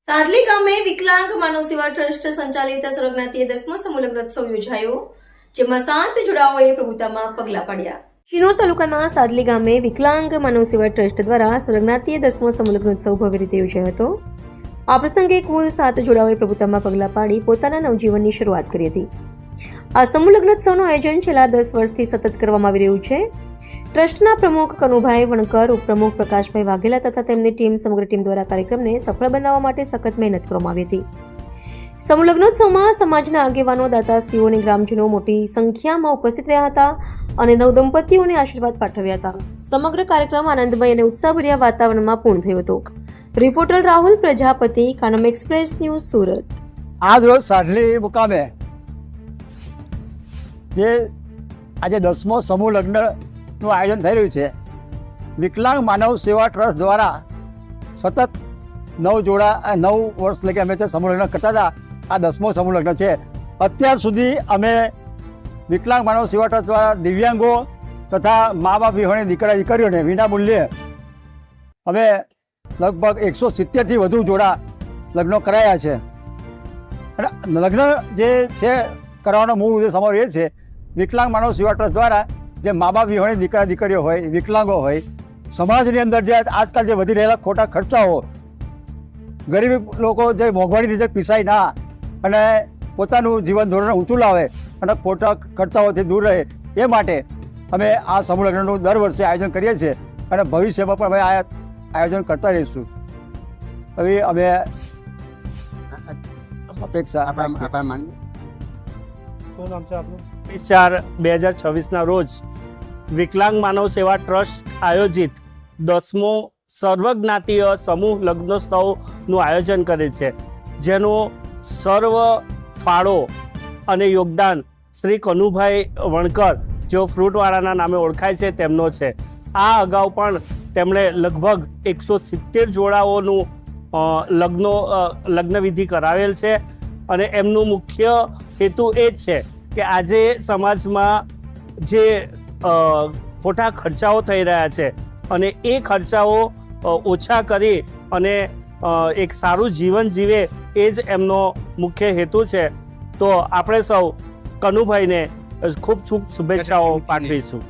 સાદલી ગામે વિકલાંગ માનવ સેવા ટ્રસ્ટ સંચાલિત સર્વજ્ઞાતીય 10મો સમૂહ લગ્નોત્સવ યોજાયો, જેમાં 7 જોડાઓએ પ્રભુતામાં પગલાં પાડ્યા। શિનોર તાલુકાના સાદલી ગામે વિકલાંગ માનવ સેવા ટ્રસ્ટ દ્વારા સર્વજ્ઞાતીય 10મો સમૂહ લગ્નોત્સવ ભવ્ય રીતે યોજાયો હતો। આ પ્રસંગે કુલ 7 જોડાઓએ પ્રભુતામાં પગલાં પાડી પોતાના નવજીવનની શરૂઆત કરી હતી। આ સમૂહ લગ્નોત્સવનું આયોજન છેલ્લા 10 વર્ષથી સતત કરવામાં આવી રહ્યું છે। ટ્રસ્ટના પ્રમુખ કનુભાઈ વણકર, ઉપપ્રમુખ પ્રકાશભાઈ વાઘેલા તથા તેમની સમગ્ર ટીમ દ્વારા કાર્યક્રમને સફળ બનાવવા માટે સખત મહેનત કરવામાં આવી હતી। સમૂહ લગ્નોત્સવમાં સમાજના આગેવાનો, દાતાશ્રીઓ અને ગ્રામજનો મોટી સંખ્યામાં ઉપસ્થિત રહ્યા હતા અને નવદંપતીઓને આશીર્વાદ પાઠવ્યા હતા। સમગ્ર કાર્યક્રમ આનંદમય અને ઉત્સાહભર્યા વાતાવરણમાં પૂર્ણ થયો હતો। Reporter Rahul Prajapati, Kanam express news, Surat. આજ રોજ સાડલી મુકામે જે આજે 10મો સમૂહ લગ્નનું આયોજન થઈ રહ્યું છે, વિકલાંગ માનવ સેવા ટ્રસ્ટ દ્વારા સતત 9 વર્ષ લગી અમે સમૂહ લગ્ન કરતા હતા। આ 10મો સમૂહ લગ્ન છે। અત્યાર સુધી અમે વિકલાંગ માનવ સેવા ટ્રસ્ટ દ્વારા દિવ્યાંગો તથા મા બાપ વિહોણી દીકરીઓને વિના મૂલ્યે અમે લગભગ 170થી વધુ જોડા લગ્નો કરાયા છે। અને લગ્ન જે છે કરવાનો મૂળ ઉદ્દેશ અમારો એ છે, વિકલાંગ માનવ સેવા ટ્રસ્ટ દ્વારા જે મા બાપ વિહોણી દીકરીઓ હોય, વિકલાંગો હોય, સમાજની અંદર જે આજકાલ જે વધી રહેલા ખોટા ખર્ચાઓ, ગરીબ લોકો જે મોંઘવારી રીતે પીસાય ના અને પોતાનું જીવન ધોરણ ઊંચું લાવે અને ખોટા ખર્ચાઓથી દૂર રહે, એ માટે અમે આ સમૂહ લગ્નનું દર વર્ષે આયોજન કરીએ છીએ અને ભવિષ્યમાં પણ અમે આ આયોજન કરતા રહીશું। હવે અમે અપેક્ષા 4/2026 રોજ વિકલાંગ માનવ સેવા ટ્રસ્ટ આયોજિત 10મો સર્વજ્ઞાતીય સમૂહ લગ્નોત્સવનું આયોજન કરે છે, જેનો સર્વ ફાળો અને યોગદાન શ્રી કનુભાઈ વણકર, જેઓ ફ્રૂટવાળાના નામે ઓળખાય છે, તેમનો છે। આ અગાઉ પણ તેમણે લગભગ 170 જોડાઓનું લગ્ન વિધિ કરાવેલ છે અને એમનું મુખ્ય હેતુ એ જ છે કે આજે સમાજમાં જે ખોટા ખર્ચાઓ થઈ રહ્યા છે અને એ ખર્ચાઓ ઓછા કરી અને એક સારું જીવન જીવે, એ જ એમનો મુખ્ય હેતુ છે। તો આપણે સૌ કનુભાઈને ખૂબ શુભેચ્છાઓ પાઠવીશું।